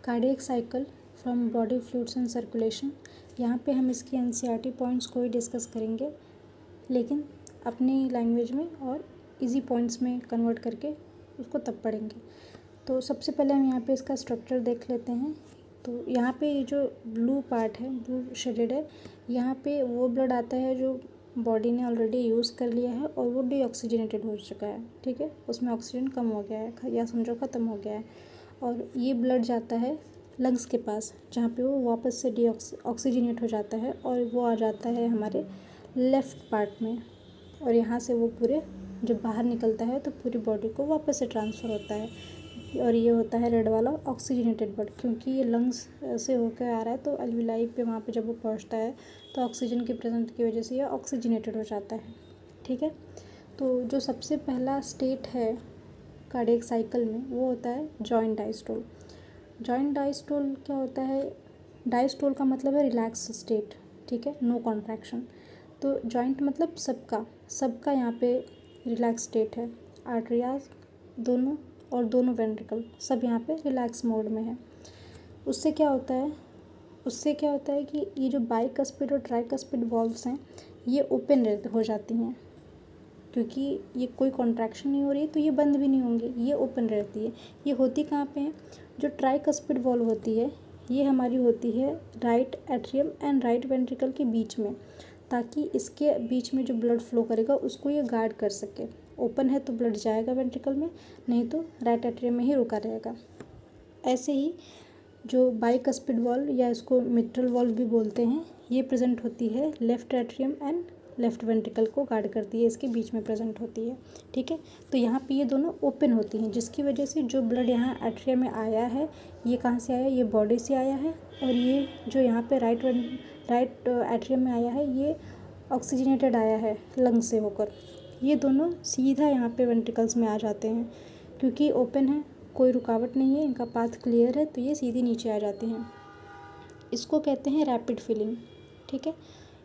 Cardiac cycle from body fluids and circulation. यहाँ पे हम इसकी एनसीईआरटी पॉइंट्स को ही डिस्कस करेंगे, लेकिन अपनी लैंग्वेज में और इजी पॉइंट्स में कन्वर्ट करके उसको तब पढ़ेंगे। तो सबसे पहले हम यहाँ पे इसका स्ट्रक्चर देख लेते हैं। तो यहाँ पे ये जो ब्लू पार्ट है, ब्लू शेडेड है, यहाँ पे वो ब्लड आता है जो बॉडी ने ऑलरेडी यूज़ कर लिया है और वो डीऑक्सीजनेटेड हो चुका है। ठीक है, उसमें ऑक्सीजन कम हो गया है या समझो ख़त्म हो गया है, और ये ब्लड जाता है लंग्स के पास, जहाँ पे वो वापस से ऑक्सीजनेट हो जाता है और वो आ जाता है हमारे लेफ़्ट पार्ट में, और यहाँ से वो पूरे जब बाहर निकलता है तो पूरी बॉडी को वापस से ट्रांसफ़र होता है, और ये होता है रेड वाला ऑक्सीजनेटेड ब्लड। क्योंकि ये लंग्स से होकर आ रहा है तो अल्विलाई पे वहाँ पे जब वो पहुँचता है तो ऑक्सीजन की प्रेजेंस की वजह से ये ऑक्सीजनेटेड हो जाता है। ठीक है, तो जो सबसे पहला स्टेट है कार्डियक साइकिल में वो होता है जॉइंट डायस्टोल। जॉइंट डायस्टोल क्या होता है? डायस्टोल का मतलब है रिलैक्स स्टेट। ठीक है, नो कॉन्ट्रैक्शन। तो जॉइंट मतलब सबका यहाँ पे रिलैक्स स्टेट है। आर्टरियाज दोनों और दोनों वेंट्रिकल सब यहाँ पे रिलैक्स मोड में है। उससे क्या होता है कि ये जो बाइकस्पिड और ट्राइकस्पिड वॉल्व्स हैं ये ओपन हो जाती हैं, क्योंकि ये कोई कॉन्ट्रैक्शन नहीं हो रही तो ये बंद भी नहीं होंगे, ये ओपन रहती है। ये होती कहाँ पे है? जो ट्राइकस्पिड वॉल्व होती है ये हमारी होती है right atrium and right ventricle के बीच में, ताकि इसके बीच में जो ब्लड फ्लो करेगा उसको ये गार्ड कर सके। ओपन है तो ब्लड जाएगा वेंट्रिकल में, नहीं तो राइट एट्रियम में ही रुका रहेगा। ऐसे ही जो बाइकस्पिड वॉल्व या इसको मिट्रल वॉल्व भी बोलते हैं, ये प्रेजेंट होती है left atrium and left ventricle को गार्ड करती है, इसके बीच में प्रेजेंट होती है। ठीक है, तो यहाँ पे ये दोनों ओपन होती हैं, जिसकी वजह से जो ब्लड यहाँ एट्रियम में आया है ये कहाँ से आया? ये बॉडी से आया है, और ये जो यहाँ पे राइट एट्रियम में आया है ये ऑक्सीजनेटेड आया है लंग से होकर। ये दोनों सीधा यहाँ पे वेंट्रिकल्स में आ जाते हैं, क्योंकि ओपन है, कोई रुकावट नहीं है, इनका पाथ क्लियर है, तो ये सीधी नीचे आ जाते हैं। इसको कहते हैं रैपिड फिलिंग। ठीक है,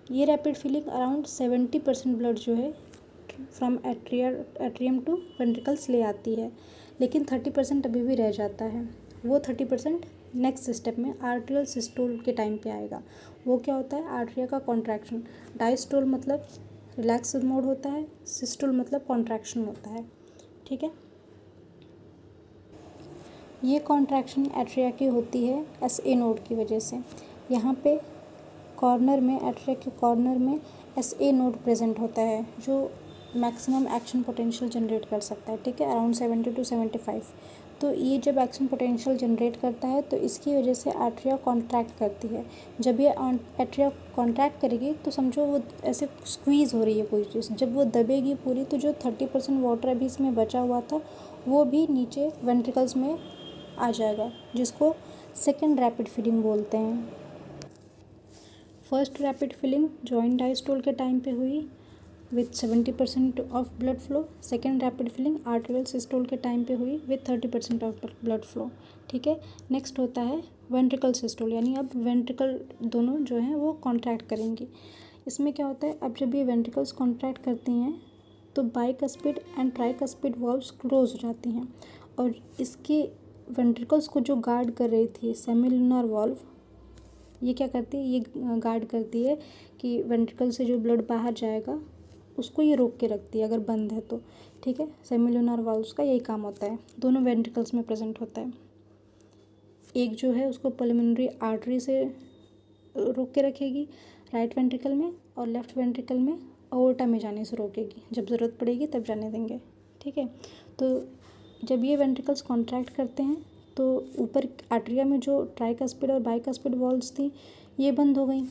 ये रैपिड फिलिंग अराउंड 70% ब्लड जो है फ्रॉम एट्रियम टू वेंट्रिकल्स ले आती है, लेकिन 30% अभी भी रह जाता है। वो 30% नेक्स्ट स्टेप में आर्ट्रियल सिस्टोल के टाइम पे आएगा। वो क्या होता है? आर्ट्रिया का कॉन्ट्रैक्शन। डायस्टोल मतलब रिलैक्स मोड होता है, सिस्टोल मतलब कॉन्ट्रैक्शन होता है। ठीक है, ये कॉन्ट्रैक्शन एट्रिया की होती है SA नोड की वजह से। यहाँ पे कॉर्नर में, एट्रिया के कॉर्नर में SA नोड प्रेजेंट होता है जो मैक्सिमम एक्शन पोटेंशियल जनरेट कर सकता है। ठीक है, अराउंड 70 to 75। तो ये जब एक्शन पोटेंशियल जनरेट करता है तो इसकी वजह से आर्टरिया कॉन्ट्रैक्ट करती है। जब ये आर्टरिया कॉन्ट्रैक्ट करेगी तो समझो वो ऐसे स्क्वीज़ हो रही है कोई चीज़, जब वो दबेगी पूरी तो जो 30% वाटर अभी इसमें बचा हुआ था वो भी नीचे वेंट्रिकल्स में आ जाएगा, जिसको सेकेंड रैपिड फिलिंग बोलते हैं। First rapid filling joint diastole के टाइम पे हुई with 70% of blood flow. Second rapid filling arterial systole के टाइम पे हुई विथ 30% ऑफ ब्लड फ्लो। ठीक है, नेक्स्ट होता है वेंट्रिकल सिस्टोल, यानी अब वेंट्रिकल दोनों जो हैं वो कॉन्ट्रैक्ट करेंगी। इसमें क्या होता है? अब जब ये वेंट्रिकल्स कॉन्ट्रैक्ट करती हैं तो bicuspid and tricuspid valves close हो जाती हैं, और इसके वेंट्रिकल्स को जो गार्ड कर रही थी सेमिलुनर वॉल्व, ये क्या करती है? ये गार्ड करती है कि वेंट्रिकल से जो ब्लड बाहर जाएगा उसको ये रोक के रखती है अगर बंद है तो। ठीक है, सेमिलुनर वॉल्व्स का यही काम होता है, दोनों वेंट्रिकल्स में प्रेजेंट होता है। एक जो है उसको पल्मोनरी आर्टरी से रोक के रखेगी राइट वेंट्रिकल में, और लेफ्ट वेंट्रिकल में अओर्टा में जाने से रोकेगी, जब ज़रूरत पड़ेगी तब जाने देंगे। ठीक है, तो जब ये वेंट्रिकल्स कॉन्ट्रैक्ट करते हैं तो ऊपर आर्टरिया में जो ट्राइकस्पिड और बाइकस्पिड वॉल्व्स थी ये बंद हो गई,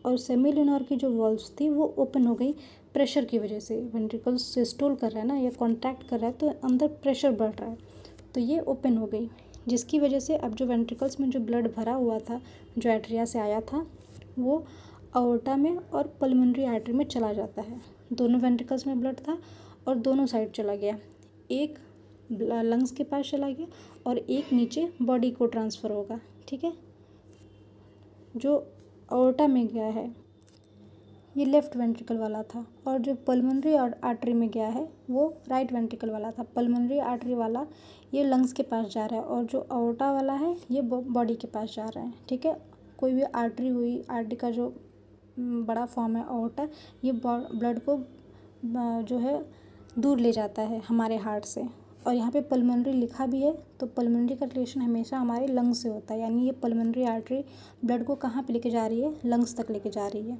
और सेमिलुनर की जो वॉल्व्स थी वो ओपन हो गई प्रेशर की वजह से। वेंट्रिकल्स सिस्टोल कर रहा है ना, या कॉन्ट्रैक्ट कर रहा है तो अंदर प्रेशर बढ़ रहा है, तो ये ओपन हो गई, जिसकी वजह से अब जो वेंट्रिकल्स में जो ब्लड भरा हुआ था जो एट्रिया से आया था वो अओर्टा में और पल्मोनरी आर्टरी में चला जाता है। दोनों वेंट्रिकल्स में ब्लड था और दोनों साइड चला गया, एक लंग्स के पास चला गया और एक नीचे बॉडी को ट्रांसफ़र होगा। ठीक है, जो अओर्टा में गया है ये लेफ़्ट वेंट्रिकल वाला था, और जो पल्मोनरी आर्टरी में गया है वो राइट वेंट्रिकल वाला था। पल्मोनरी आर्टरी वाला ये लंग्स के पास जा रहा है, और जो अओर्टा वाला है ये बॉडी के पास जा रहा है। ठीक है, कोई भी आर्टरी हुई, आर्टरी का जो बड़ा फॉर्म है अओर्टा, ये ब्लड को जो है दूर ले जाता है हमारे हार्ट से। और यहाँ पे पल्मोनरी लिखा भी है, तो पल्मोनरी का रिलेशन हमेशा हमारे लंग्स से होता है, यानी ये पल्मोनरी आर्टरी ब्लड को कहाँ पे लेके जा रही है, लंग्स तक लेके जा रही है।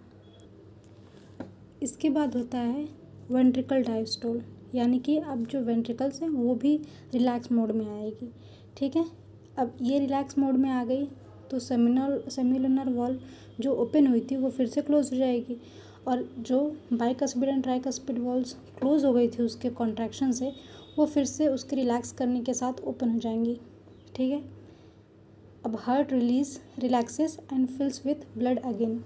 इसके बाद होता है वेंट्रिकल डायस्टोल, यानी कि अब जो वेंट्रिकल्स हैं वो भी रिलैक्स मोड में आएगी। ठीक है, अब ये रिलैक्स मोड में आ गई तो सेमिलुनर वॉल्व जो ओपन हुई थी वो फिर से क्लोज हो जाएगी, और जो bicuspid and tricuspid valves close हो गई थी उसके कॉन्ट्रैक्शन से, वो फिर से उसके रिलैक्स करने के साथ ओपन हो जाएंगी। ठीक है, अब heart relaxes and fills with blood again,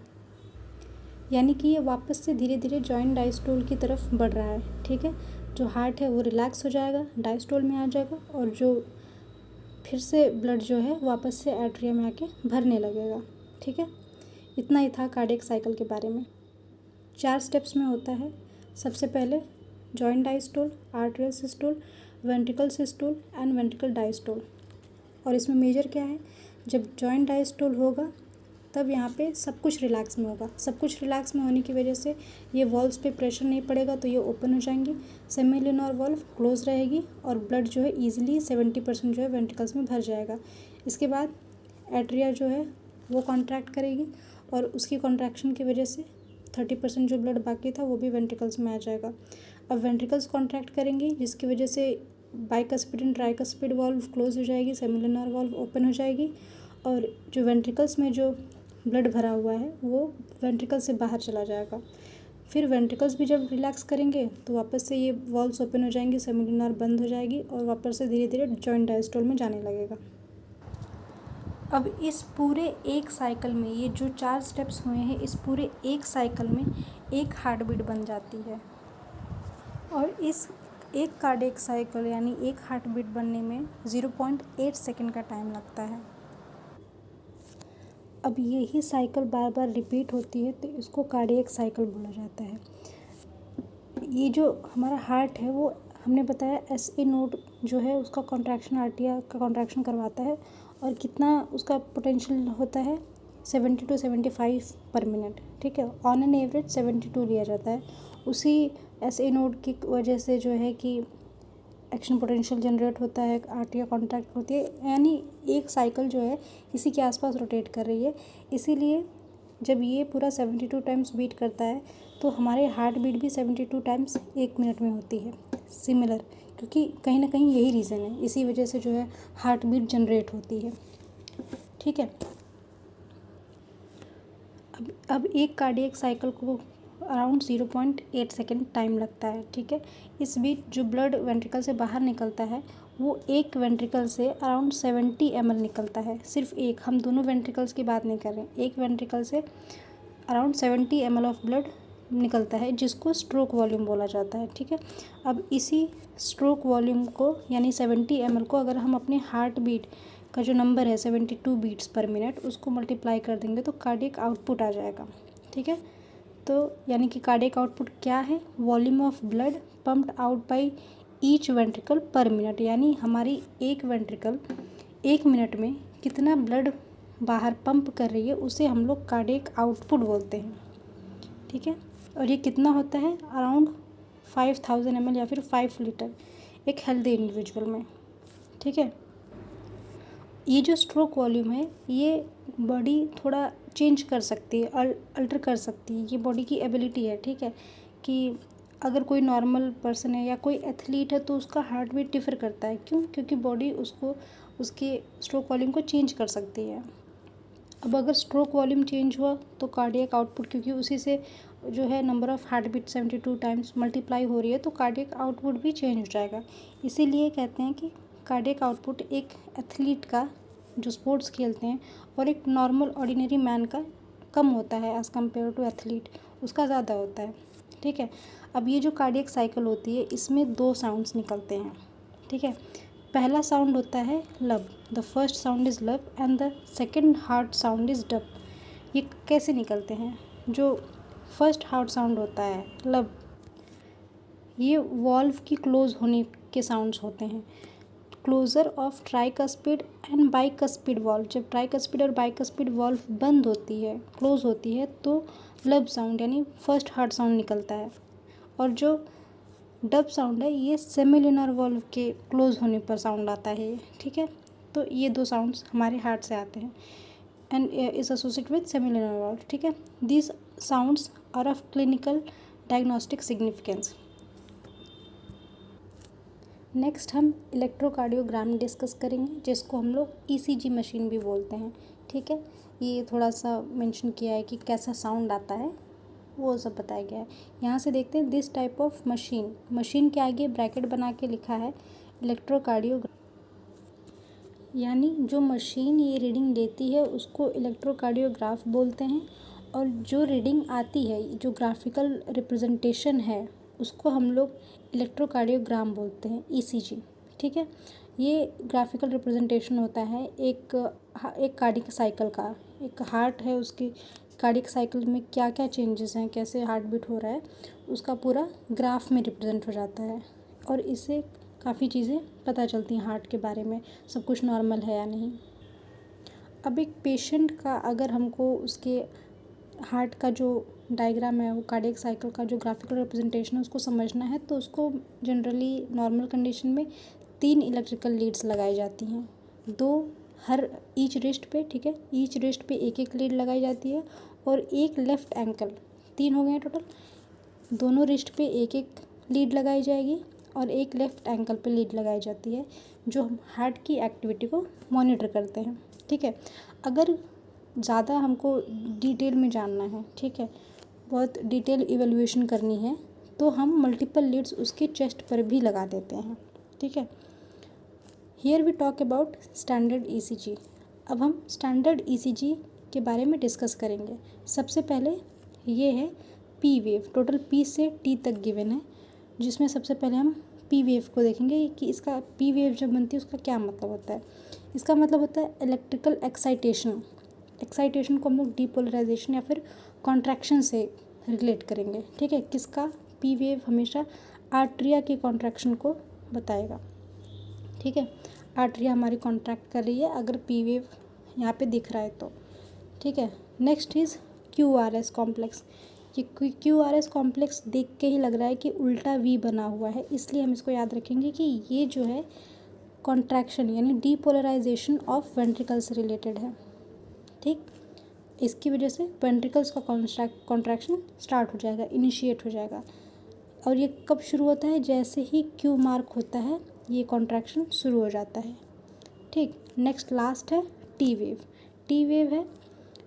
यानी कि ये वापस से धीरे धीरे जॉइंट डायस्टोल की तरफ बढ़ रहा है। ठीक है, जो हार्ट है वो रिलैक्स हो जाएगा, डायस्टोल में आ जाएगा, और जो फिर से ब्लड जो है वापस से एट्रिया में आके भरने लगेगा। ठीक है, इतना ही था कार्डियक साइकिल के बारे में। 4 स्टेप्स में होता है। सबसे पहले joint diastole, arterial systole, ventricle systole and ventricle diastole. और इसमें मेजर क्या है, जब जॉइंट डायस्टोल होगा तब यहाँ पे सब कुछ रिलैक्स में होगा। सब कुछ रिलैक्स में होने की वजह से ये वॉल्व्स पे प्रेशर नहीं पड़ेगा, तो ये ओपन हो जाएंगी। सेमिलुनर वॉल्व क्लोज रहेगी, और ब्लड जो है ईजिली 70% जो है वेंट्रिकल्स में भर जाएगा। इसके बाद एट्रिया जो है वो कॉन्ट्रैक्ट करेगी, और उसकी कॉन्ट्रैक्शन की वजह से 30% जो ब्लड बाकी था वो भी वेंट्रिकल्स में आ जाएगा। अब वेंट्रिकल्स कॉन्ट्रैक्ट करेंगी, जिसकी वजह से bicuspid and tricuspid valve close हो जाएगी, सेमिलुनर वॉल्व ओपन हो जाएगी, और जो वेंट्रिकल्स में जो ब्लड भरा हुआ है वो वेंट्रिकल से बाहर चला जाएगा। फिर वेंट्रिकल्स भी जब रिलैक्स करेंगे तो वापस से ये वॉल्व्स ओपन हो जाएंगी, सेमिलुनर बंद हो जाएगी, और वापस से धीरे धीरे जॉइंट डायस्टोल में जाने लगेगा। अब इस पूरे एक साइकिल में ये जो 4 स्टेप्स हुए हैं, इस पूरे एक साइकिल में एक हार्ट बीट बन जाती है, और इस एक कार्डियक साइकिल यानी एक हार्ट बीट बनने में 0.8 सेकेंड का टाइम लगता है। अब यही साइकिल बार बार रिपीट होती है तो इसको कार्डियक साइकिल बोला जाता है। ये जो हमारा हार्ट है वो हमने बताया SA नोड जो है उसका कॉन्ट्रैक्शन, आर्टिया का कॉन्ट्रैक्शन करवाता है, और कितना उसका पोटेंशियल होता है 70 to 75 पर मिनट। ठीक है, ऑन एन एवरेज 72 लिया जाता है। उसी SA नोड की वजह से जो है कि एक्शन पोटेंशियल जनरेट होता है, आर्टिया कॉन्ट्रैक्ट होती है, यानी एक साइकिल जो है इसी के आसपास रोटेट कर रही है। इसीलिए जब ये पूरा 72 टाइम्स बीट करता है तो हमारे हार्ट बीट भी 72 टाइम्स 1 मिनट में होती है, सिमिलर, क्योंकि कहीं ना कहीं यही रीज़न है, इसी वजह से जो है हार्ट बीट जनरेट होती है। ठीक है, अब एक कार्डियक साइकिल को अराउंड 0.8 सेकेंड टाइम लगता है। ठीक है, इस बीच जो ब्लड वेंट्रिकल से बाहर निकलता है वो एक वेंट्रिकल से अराउंड 70 ml निकलता है। सिर्फ एक, हम दोनों वेंट्रिकल्स की बात नहीं कर रहे हैं, एक वेंट्रिकल से अराउंड 70 ml ऑफ ब्लड निकलता है, जिसको स्ट्रोक वॉल्यूम बोला जाता है। ठीक है, अब इसी स्ट्रोक वॉल्यूम को यानी 70 ml को अगर हम अपने हार्ट बीट का जो नंबर है 72 बीट्स पर मिनट, उसको मल्टीप्लाई कर देंगे तो कार्डियक आउटपुट आ जाएगा। ठीक है, तो यानी कि कार्डियक आउटपुट क्या है, volume of blood pumped out by each ventricle पर मिनट, यानी हमारी एक वेंट्रिकल 1 मिनट में कितना ब्लड बाहर पंप कर रही है उसे हम लोग कार्डियक आउटपुट बोलते हैं। ठीक है, और ये कितना होता है, अराउंड 5000 ml या फिर 5 लीटर एक हेल्दी इंडिविजुअल में। ठीक है, ये जो स्ट्रोक वॉल्यूम है ये बॉडी थोड़ा चेंज कर सकती है, अल्टर कर सकती है, ये बॉडी की एबिलिटी है। ठीक है, कि अगर कोई नॉर्मल पर्सन है या कोई एथलीट है तो उसका हार्ट बीट डिफर करता है। क्यों? क्योंकि बॉडी उसको उसके स्ट्रोक वॉल्यूम को चेंज कर सकती है। अब अगर स्ट्रोक वॉल्यूम चेंज हुआ तो कार्डियक आउटपुट, क्योंकि उसी से जो है number of heart beat 72 times multiply हो रही है, तो कार्डियक आउटपुट भी चेंज हो जाएगा। इसीलिए कहते हैं कि कार्डियक आउटपुट एक एथलीट का जो स्पोर्ट्स खेलते हैं और एक नॉर्मल ऑर्डिनरी मैन का कम होता है एज़ कम्पेयर टू एथलीट, उसका ज़्यादा होता है। ठीक है, अब ये जो कार्डियक साइकिल होती है इसमें 2 साउंड्स निकलते हैं। ठीक है, पहला साउंड होता है लब, द फर्स्ट साउंड इज़ लब and the second heart sound is dub. ये कैसे निकलते हैं, जो फर्स्ट हार्ट साउंड होता है लब, ये वॉल्व की क्लोज होने के साउंड्स होते हैं। Closure of tricuspid and bicuspid valve, जब ट्राइकस्पिड और बाइकस्पिड वॉल्व बंद होती है, क्लोज होती है, तो लब साउंड यानी फर्स्ट हार्ट साउंड निकलता है। और जो डब साउंड है ये सेमिलुनर वॉल्व के क्लोज होने पर साउंड आता है। ठीक है, तो ये दो साउंड्स हमारे हार्ट से आते हैं and is associated with semilunar valve. ठीक है, these sounds are of clinical diagnostic significance. Next हम इलेक्ट्रोकार्डियोग्राम डिस्कस करेंगे, जिसको हम लोग ईसीजी मशीन भी बोलते हैं। ठीक है, ये थोड़ा सा मेंशन किया है कि कैसा साउंड आता है, वो सब बताया गया है। यहाँ से देखते हैं this type of machine, machine के आगे ब्रैकेट बना के लिखा है इलेक्ट्रोकार्डियोग्राम, यानी जो मशीन ये रीडिंग लेती है उसको इलेक्ट्रोकार्डियोग्राफ बोलते हैं। और जो रीडिंग आती है, जो ग्राफिकल रिप्रेजेंटेशन है, उसको हम लोग इलेक्ट्रोकार्डियोग्राम बोलते हैं, ईसीजी। ठीक है, ये ग्राफिकल रिप्रेजेंटेशन होता है एक कार्डियक साइकिल का। एक हार्ट है, उसकी कार्डियक साइकिल में क्या क्या चेंजेस हैं, कैसे हार्ट बीट हो रहा है, उसका पूरा ग्राफ में रिप्रेजेंट हो जाता है। और इससे काफ़ी चीज़ें पता चलती हैं हार्ट के बारे में, सब कुछ नॉर्मल है या नहीं। अब एक पेशेंट का अगर हमको उसके हार्ट का जो डायग्राम है, वो कार्डियक साइकिल का जो ग्राफिकल रिप्रेजेंटेशन है, उसको समझना है, तो उसको जनरली नॉर्मल कंडीशन में 3 इलेक्ट्रिकल लीड्स लगाई जाती हैं, 2 हर ईच रिस्ट पे। ठीक है, ईच रिस्ट पे एक एक लीड लगाई जाती है और एक लेफ़्ट एंकल, 3 हो गए टोटल। दोनों रिस्ट पे एक एक लीड लगाई जाएगी और एक लेफ़्ट एंकल पे लीड लगाई जाती है, जो हम हार्ट की एक्टिविटी को मॉनिटर करते हैं। ठीक है, अगर ज़्यादा हमको डिटेल में जानना है, ठीक है, बहुत डिटेल इवैल्यूएशन करनी है, तो हम मल्टीपल लीड्स उसके चेस्ट पर भी लगा देते हैं। ठीक है, here we talk about standard ECG. अब हम स्टैंडर्ड ईसीजी के बारे में डिस्कस करेंगे। सबसे पहले ये है पी वेव, टोटल पी से टी तक गिवन है, जिसमें सबसे पहले हम पी वेव को देखेंगे कि इसका पी वेव जब बनती है उसका क्या मतलब होता है। इसका मतलब होता है इलेक्ट्रिकल एक्साइटेशन। एक्साइटेशन को हम लोग डीपोलराइजेशन या फिर कॉन्ट्रैक्शन से रिलेट करेंगे। ठीक है, किसका पी वेव हमेशा आर्ट्रिया की कॉन्ट्रैक्शन को बताएगा। ठीक है, आर्ट्रिया हमारी कॉन्ट्रैक्ट कर रही है अगर पी वेव यहाँ पे दिख रहा है तो। ठीक है, नेक्स्ट इज़ क्यूआरएस कॉम्प्लेक्स। ये क्यूआरएस कॉम्प्लेक्स देख के ही लग रहा है कि उल्टा वी बना हुआ है, इसलिए हम इसको याद रखेंगे कि ये जो है कॉन्ट्रैक्शन यानी डीपोलराइजेशन ऑफ वेंट्रिकल से रिलेटेड है। ठीक, इसकी वजह से वेंट्रिकल्स का कॉन्ट्रैक्शन स्टार्ट हो जाएगा, इनिशिएट हो जाएगा। और ये कब शुरू होता है, जैसे ही क्यू मार्क होता है ये कॉन्ट्रैक्शन शुरू हो जाता है। ठीक, नेक्स्ट लास्ट है टी वेव। टी वेव है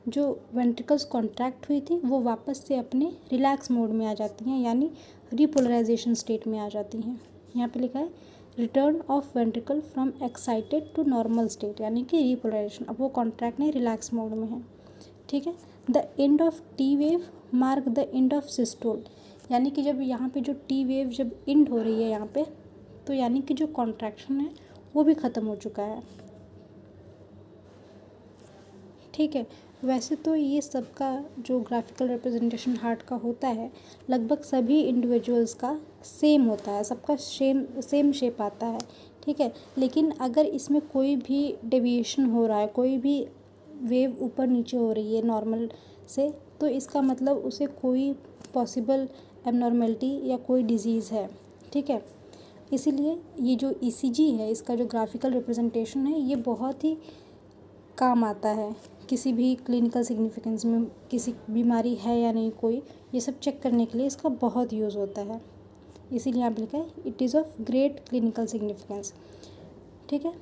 जो वेंट्रिकल्स कॉन्ट्रैक्ट हुई थी वो वापस से अपने रिलैक्स मोड में आ जाती हैं, यानी रिपोलराइजेशन स्टेट में आ जाती हैं। यहाँ पे लिखा है return of ventricle from excited to normal state, यानी कि रिपोलराइजेशन, अब वो कॉन्ट्रैक्ट नहीं रिलैक्स मोड में है। ठीक है, the end of T wave mark the end of systole, यानी कि जब यहाँ पे जो टी वेव जब एंड हो रही है यहाँ पे, तो यानी कि जो कॉन्ट्रैक्शन है वो भी ख़त्म हो चुका है। ठीक है, वैसे तो ये सबका जो ग्राफिकल रिप्रेजेंटेशन हार्ट का होता है लगभग सभी इंडिविजुअल्स का सेम होता है, सबका सेम शेप आता है। ठीक है, लेकिन अगर इसमें कोई भी डेविएशन हो रहा है, कोई भी वेव ऊपर नीचे हो रही है नॉर्मल से, तो इसका मतलब उसे कोई पॉसिबल एबनॉर्मेलिटी या कोई डिजीज़ है। ठीक है, इसीलिए ये जो ईसीजी है, इसका जो ग्राफिकल रिप्रेजेंटेशन है, ये बहुत ही काम आता है किसी भी क्लिनिकल सिग्निफिकेंस में, किसी बीमारी है या नहीं कोई, ये सब चेक करने के लिए इसका बहुत यूज़ होता है। इसीलिए यहाँ पे लिखा है it is of great clinical significance. ठीक है,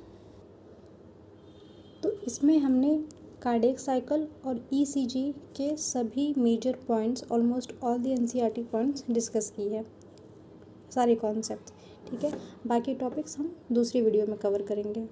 तो इसमें हमने कार्डियक साइकिल और ईसीजी के सभी major points, almost all the NCERT points discuss की है, सारे कॉन्सेप्ट। ठीक है, बाकी टॉपिक्स हम दूसरी वीडियो में कवर करेंगे।